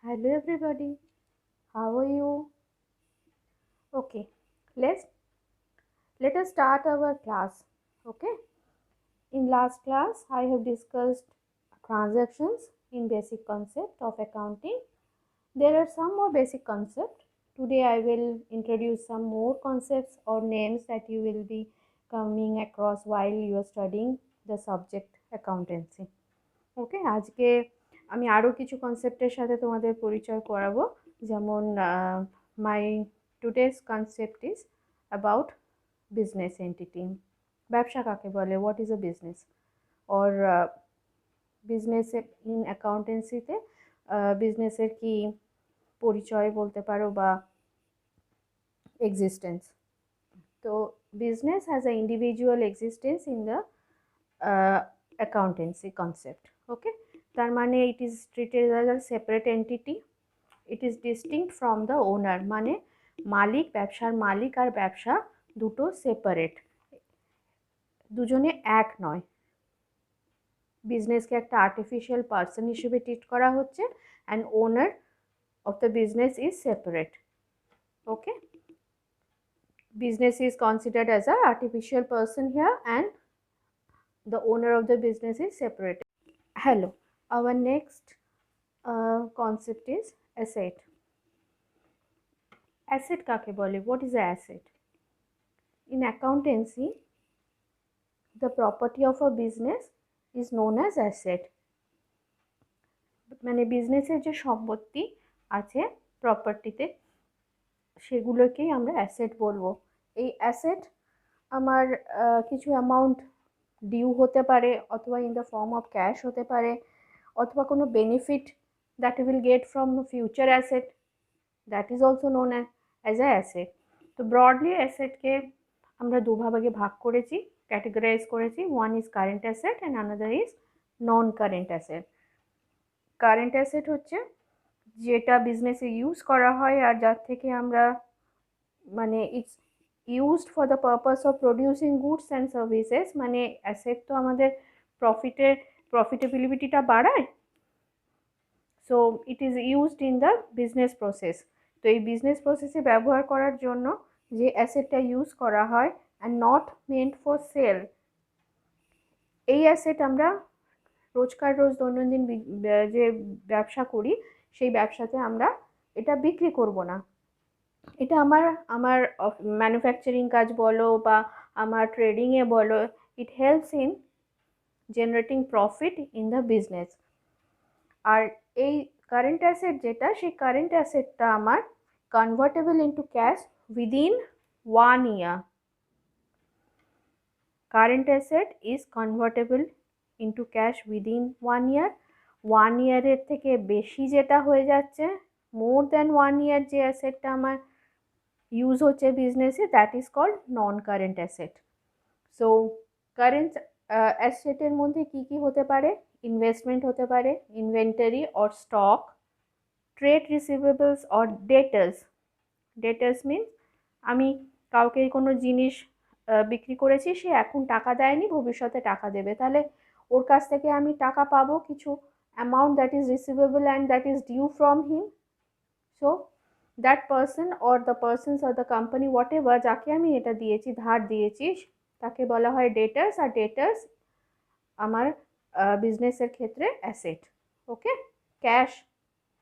Hello everybody, how are you? Okay, let's let us start our class. Okay, in last class I have discussed transactions in basic concept of accounting. There are some more basic concepts. Today I will introduce some more concepts or names that you will be coming across while you are studying the subject accountancy. ওকে আজকে আমি আরও কিছু কনসেপ্টের সাথে তোমাদের পরিচয় করাবো যেমন মাই today's concept is about business entity ব্যবসা কাকে বলে what is a business or বিজনেসে ইন অ্যাকাউন্টেন্সিতে বিজনেসের কি পরিচয় বলতে পারো বা এক্সিস্টেন্স তো business has a individual existence in the accountancy concept ওকে তার মানে it is treated as a separate entity it is distinct from the owner মানে মালিক ব্যবসার মালিক আর ব্যবসা দুটো সেপারেট দুজনে এক নয় বিজনেসকে একটা আর্টিফিশিয়াল পার্সন হিসেবে ট্রিট করা হচ্ছে and owner of the business is separate okay business is considered as a artificial person here and the owner of the business is separated. Hello, our next concept is asset. Asset kake bole? What is an asset? In accountancy, the property of a business is known as asset. মানে বিজনেসের যে সম্পত্তি আছে প্রপার্টিতে সেগুলোকেই আমরা asset বলবো। এই asset আমার কিছু অ্যামাউন্ট ডিউ হতে পারে অথবা in the form of cash হতে পারে অথবা কোনো benefit that will get from future asset that is also known as a asset. তো ব্রডলি অ্যাসেটকে আমরা দুভাগে ভাগ করেছি, ক্যাটেগরাইজ করেছি। One is current asset and another is non current asset. Current asset হচ্ছে যেটা বিজনেসে ইউজ করা হয় আর যার থেকে আমরা মানে it's used for the purpose of producing goods and services. মানে অ্যাসেট তো আমাদের প্রফিটেবিলিটিটা বাড়ায়, so it is used in the business process. তো এই বিজনেস প্রসেসে ব্যবহার করার জন্য যে অ্যাসেটটা ইউজ করা হয় and not meant for sale, এই অ্যাসেট আমরা রোজকার রোজ দৈনন্দিন যে ব্যবসা করি সেই ব্যবসাতে আমরা এটা বিক্রি করব না। এটা আমার আমার ম্যানুফ্যাকচারিং কাজ বলো বা আমার ট্রেডিংয়ে বলো, it helps in generating profit in the business. আর এই কারেন্ট অ্যাসেট যেটা, সেই কারেন্ট অ্যাসেটটা আমার convertible into cash within 1 year. Current asset is convertible into cash within 1 year. 1 year থেকে বেশি যেটা হয়ে যাচ্ছে, মোর দ্যান 1 year যে অ্যাসেটটা আমার ইউজ হচ্ছে বিজনেসে, that is called non current asset. So current অ্যাসেটের মধ্যে কি কি হতে পারে? ইনভেস্টমেন্ট হতে পারে, inventory or stock, trade receivables or debtors. Debtors means আমি কাউকে কোনো জিনিস বিক্রি করেছি, সে এখন টাকা দেয়নি, ভবিষ্যতে টাকা দেবে, তাহলে ওর কাছ থেকে আমি টাকা পাবো কিছু amount that is receivable and that is due from him. So that person or the persons or the company whatever যাকে আমি এটা দিয়েছি, ধার দিয়েছি, তাকে বলা হয় ডেটার্স। আর ডেটার্স আমার বিজনেসের ক্ষেত্রে অ্যাসেট। ওকে, ক্যাশ,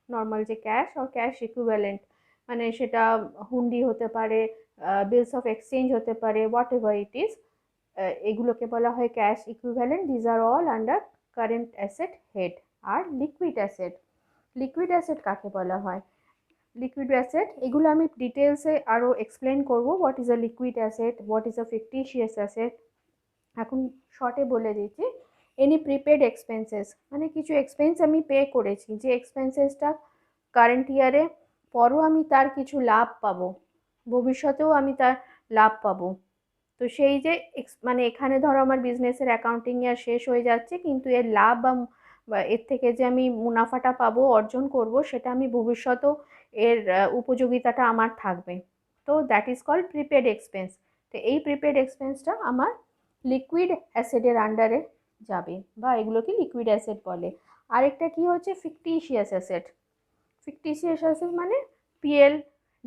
নর্মাল যে ক্যাশ আর ক্যাশ ইকুইভ্যালেন্ট, মানে সেটা হুন্ডি হতে পারে, বিলস অফ এক্সচেঞ্জ হতে পারে, হোয়াট এভার ইট ইজ, এগুলোকে বলা হয় cash equivalent. These are all under current asset head. আর লিকুইড অ্যাসেট, লিকুইড অ্যাসেট কাকে বলা হয়? লিকুইড অ্যাসেট, এগুলো আমি ডিটেলসে আরও এক্সপ্লেন করব, what is a liquid asset, what is a fictitious asset. এখন শর্টে বলে দিচ্ছি, এনি প্রিপেড এক্সপেন্সেস, মানে কিছু এক্সপেন্স আমি পে করেছি, যে এক্সপেন্সেসটা কারেন্ট ইয়ারে পরও আমি তার কিছু লাভ পাবো, ভবিষ্যতেও আমি তার লাভ পাবো। তো সেই যে মানে এখানে ধরো আমার বিজনেসের অ্যাকাউন্টিং ইয়ার শেষ হয়ে যাচ্ছে, কিন্তু এর লাভ বা এর থেকে যে আমি মুনাফাটা পাবো, অর্জন করব, সেটা আমি ভবিষ্যতেও এর উপযোগিতাটা আমার থাকবে। তো that is called prepaid expense. তো এই প্রিপেড এক্সপেন্সটা আমার লিকুইড অ্যাসেটের আন্ডারে যাবে বা এগুলোকে লিকুইড অ্যাসেট বলে। আরেকটা কি হচ্ছে ফিকটিশিয়াস অ্যাসেট। ফিকটিসিয়াস অ্যাসেট মানে পিএল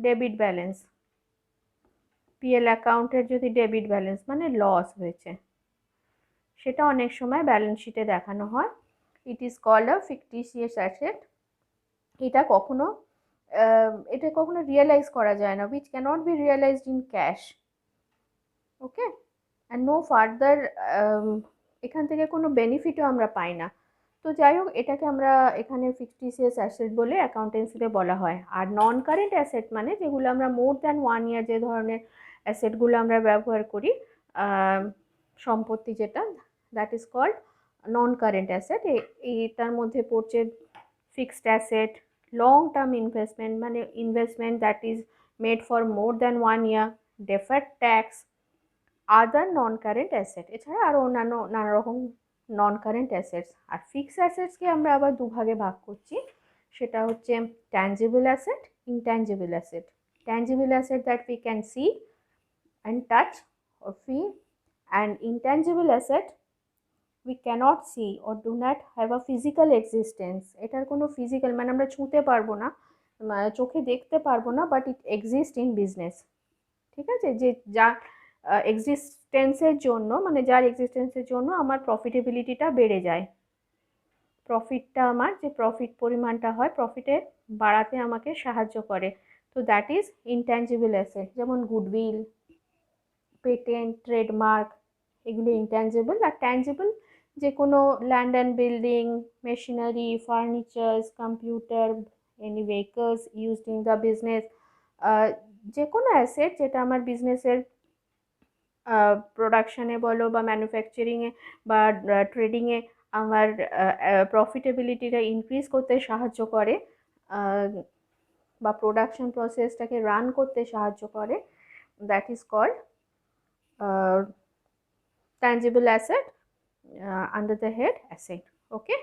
ডেবিট ব্যালেন্স, পিএল অ্যাকাউন্টের যদি ডেবিট ব্যালেন্স মানে লস হয়েছে, সেটা অনেক সময় ব্যালেন্স শিটে দেখানো হয়। It is called a fictitious asset. এটা কখনো রিয়েলাইজ করা যায় না, which cannot be realised in cash. Okay, and no further, এখান থেকে কোনো বেনিফিটও আমরা পাই না। তো যাই হোক, এটাকে আমরা এখানে ফিকটিসিয়াস অ্যাসেট বলে অ্যাকাউন্টেন্সিতে বলা হয়। আর নন কারেন্ট অ্যাসেট মানে যেগুলো আমরা মোর দ্যান 1 ইয়ার যে ধরনের অ্যাসেটগুলো আমরা ব্যবহার করি, সম্পত্তি যেটা, that is called non current asset. এটার মধ্যে পড়ছে fixed asset, long term investment মানে investment that is made for more than 1 year, deferred tax, other non current asset, এছাড়া আরও অন্যান্য নানা রকম নন কারেন্ট অ্যাসেটস। আর ফিক্সড অ্যাসেটসকে আমরা আবার দুভাগে ভাগ করছি, সেটা হচ্ছে tangible asset, intangible asset. Tangible asset that we can see and touch or feel, and intangible asset we cannot see or do not have a physical existence. এটার কোনো ফিজিক্যাল মানে আমরা ছুঁতে পারবো না, চোখে দেখতে পারবো না, but it exist in business. ঠিক আছে, যে যা এক্সিস্টেন্সের জন্য মানে যার এক্সিস্টেন্সের জন্য আমার প্রফিটেবিলিটিটা বেড়ে যায়, প্রফিটটা আমার যে প্রফিট পরিমাণটা হয় প্রফিটে বাড়াতে আমাকে সাহায্য করে। তো দ্যাট ইজ ইনট্যাঞ্জিবল অ্যাসেট, যেমন গুডউইল, পেটেন্ট, ট্রেডমার্ক, এগুলো ইনট্যাঞ্জিবল। আর ট্যাঞ্জিবল যে কোনো land and building, machinery, furnitures, computer, any vehicles used in the business, যে কোনো অ্যাসেট যেটা আমার বিজনেসের প্রোডাকশানে বলো বা ম্যানুফ্যাকচারিংয়ে বা ট্রেডিংয়ে আমার প্রফিটেবিলিটিটা ইনক্রিজ করতে সাহায্য করে, বা প্রোডাকশন প্রসেসটাকে রান করতে সাহায্য করে, that is called tangible asset under the head asset. Okay,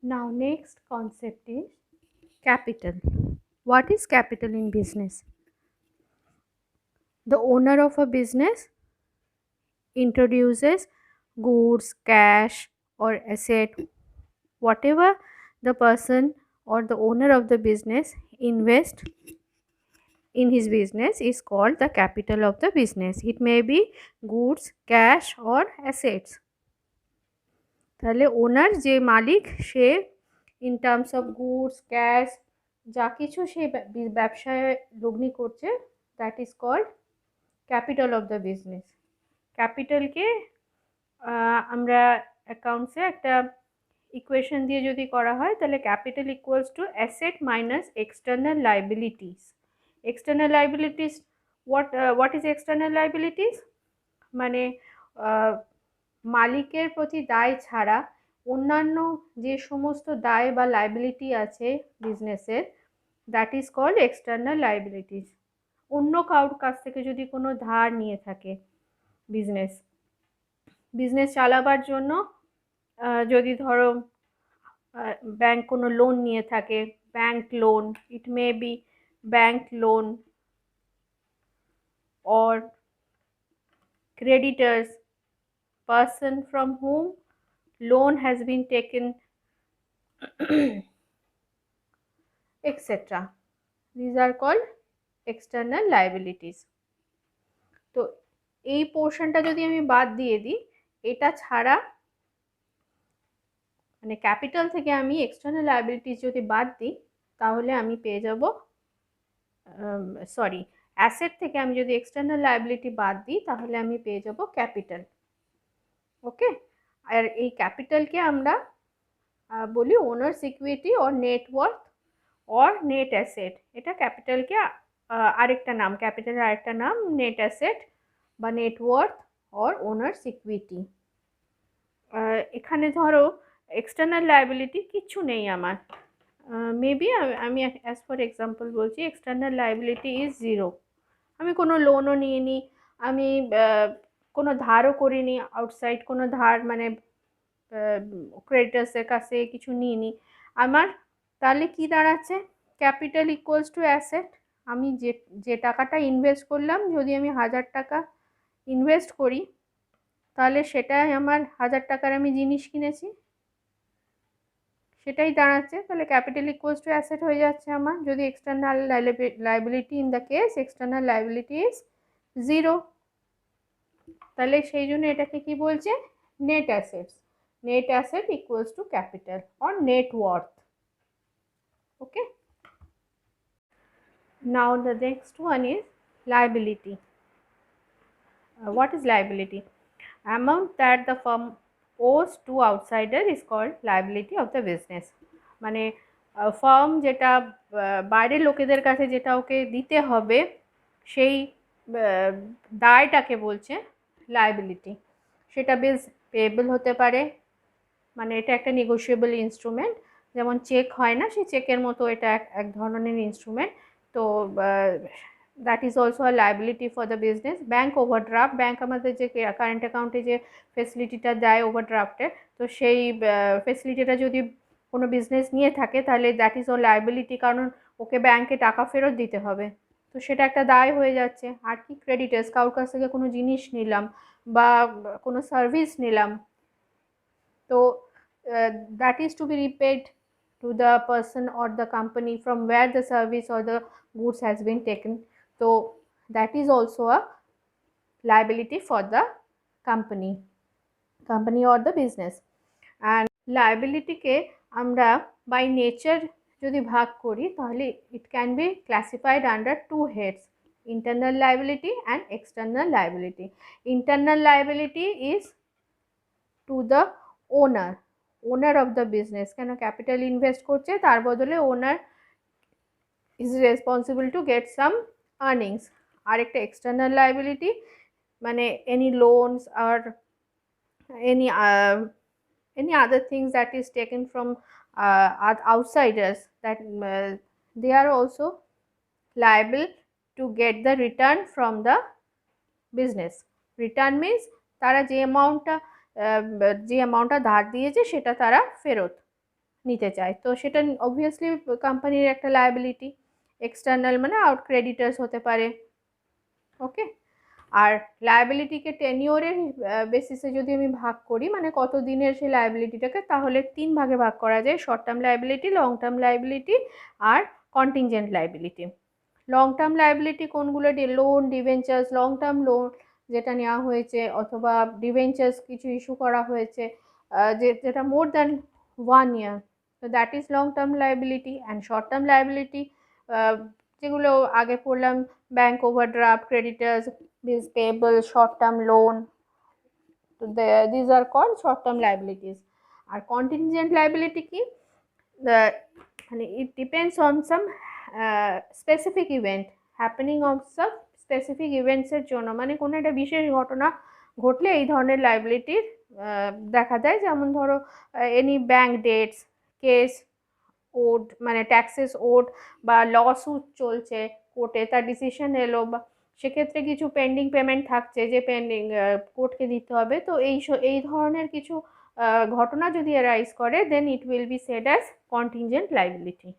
now next concept is capital. What is capital in business? The owner of a business introduces goods, cash or asset, whatever the person or the owner of the business invest in his business is called the capital of the business. It may be goods, cash or assets. তাহলে owner যে মালিক, সে in terms of goods, cash, যা কিছু সে ব্যবসায় লগ্নি করছে, that is called capital of the business. ক্যাপিটালকে আমরা অ্যাকাউন্টসে একটা ইকুয়েশন দিয়ে যদি করা হয়, তাহলে capital equals to asset minus external liabilities. External liabilities, what is external liabilities মানে মালিকের প্রতি দায় ছাড়া অন্যান্য যে সমস্ত দায় বা লাইবিলিটি আছে বিজনেসের, that is called external liabilities. অন্য কারোর কাছ থেকে যদি কোনো ধার নিয়ে থাকে বিজনেস চালাবার জন্য, যদি ধরো ব্যাংক কোনো লোন নিয়ে থাকে, bank loan, it may be bank loan or creditors, person from whom loan has been taken, etc. These are called external liabilities. তো এই পোর্শনটা যদি আমি বাদ দিয়ে দিই, এটা ছাড়া মানে ক্যাপিটাল থেকে আমি এক্সটার্নাল লায়াবিলিটিস যদি বাদ দিই, তাহলে আমি পেয়ে যাব, সরি, অ্যাসেট থেকে আমি যদি এক্সটার্নাল লায়াবিলিটি বাদ দিই, তাহলে আমি পেয়ে যাব ক্যাপিটাল। ওকে, আর এই ক্যাপিটালকে আমরা বলি owners equity or net worth or net asset. এটা ক্যাপিটালকে আরেকটা নাম, ক্যাপিটালের আরেকটা নাম নেট অ্যাসেট বা নেটওয়ার্থ অর ওনার্স ইকুইটি। এখানে ধরো এক্সটার্নাল লায়াবিলিটি কিচ্ছু নেই আমার, মেবি আমি অ্যাজ ফর এক্সাম্পল বলছি, এক্সটার্নাল লায়াবিলিটি ইজ 0। আমি কোনো লোনও নিইনি, আমি কোনো ধারও করিনি, আউটসাইড কোনো ধার মানে ক্রেডিটার্সের কাছে কিছু নিইনি আমার, তাহলে কি দাঁড়াচ্ছে? Capital equals to asset. আমি যে টাকাটা ইনভেস্ট করলাম, যদি আমি 1000 টাকা ইনভেস্ট করি, তাহলে সেটাই আমার 1000 টাকার আমি জিনিস কিনেছি, সেটাই দাঁড়াচ্ছে। তাহলে ক্যাপিটাল ইকুয়ালস টু অ্যাসেট হয়ে যাচ্ছে আমার। যদি external liability in the case external liability is 0, তাহলে সেই জন্য এটাকে কি বলছে, net assets. Net asset equals to capital or net worth. Okay, now the next one is liability. What is liability? Amount that the firm owes to outsider is called liability of the business. মানে farm যেটা বাইরের লোকেদের কাছে যেটা ওকে দিতে হবে সেই দায়টাকে বলছে লায়াবিলিটি। সেটা বিলস পেয়েবল হতে পারে, মানে এটা একটা নেগোশিয়েবল ইনস্ট্রুমেন্ট, যেমন চেক হয় না, সেই চেকের মতো এটা এক ধরনের ইনস্ট্রুমেন্ট। তো that is also a liability for the business. Bank overdraft, bank আমাদের যে কারেন্ট অ্যাকাউন্টে যে ফেসিলিটিটা দেয় ওভারড্রাফটের, তো সেই ফেসিলিটিটা যদি কোনো বিজনেস নিয়ে থাকে তাহলে দ্যাট ইজ অ লায়াবিলিটি, কারণ ওকে ব্যাঙ্কে টাকা ফেরত দিতে হবে, তো সেটা একটা দায় হয়ে যাচ্ছে। আর কি, ক্রেডিটার্স, কারোর কাছ থেকে কোনো জিনিস নিলাম বা কোনো সার্ভিস নিলাম, তো that is to be repaid to the person or the company from where the service or the goods has been taken. So that is also a liability for the company or the business. And liability কে আমরা by nature যদি ভাগ করি তাহলে it can be classified under two heads: internal liability and external liability. Internal liability is to the owner of the business, কেন capital invest করছে, তার বদলে owner is responsible to get some earnings. আর একটা এক্সটার্নাল লায়াবিলিটি, মানে any loans আর any other things that is taken from outsiders, that they are also liable to get the return from the business. Return means তারা যে অ্যামাউন্টটা ধার দিয়েছে সেটা তারা ফেরত নিতে চায়, তো সেটা অবভিয়াসলি কোম্পানির একটা লায়াবিলিটি। এক্সটার্নাল মানে আউট ক্রেডিটার্স হতে পারে। ওকে, আর লায়াবিলিটিকে টেনিওরের বেসিসে যদি আমি ভাগ করি, মানে কত দিনের সেই লায়াবিলিটিটাকে, তাহলে 3 ভাগে ভাগ করা যায়: short term liability, long term liability আর contingent liability. Long term liability কোনগুলো? Loan, debentures, long term loan যেটা নেওয়া হয়েছে, অথবা ডিভেঞ্চার্স কিছু ইস্যু করা হয়েছে যেটা মোর দ্যান 1 year, তো that is long term liability. And short term liability যেগুলো আগে পড়লাম, bank overdraft, creditors, bills payable, short term loan, so these are called short term liabilities. R contingent liability কি? it depends on some specific event happening of some specific events এর জন্য, মানে কোনো একটা বিশেষ ঘটনা ঘটলে এই ধরনের লায়াবিলিটির দেখা দেয়। যেমন ধরো any bank debts, case owed, মানে ট্যাক্সেস ওড, বা লসুট চলছে কোর্টে, তার ডিসিশন এলো, বা সেক্ষেত্রে কিছু পেন্ডিং পেমেন্ট থাকছে যে পেন্ডিং কোর্টকে দিতে হবে, তো এই ধরনের কিছু ঘটনা যদি অ্যারাইজ করে, then it will be said as contingent liability.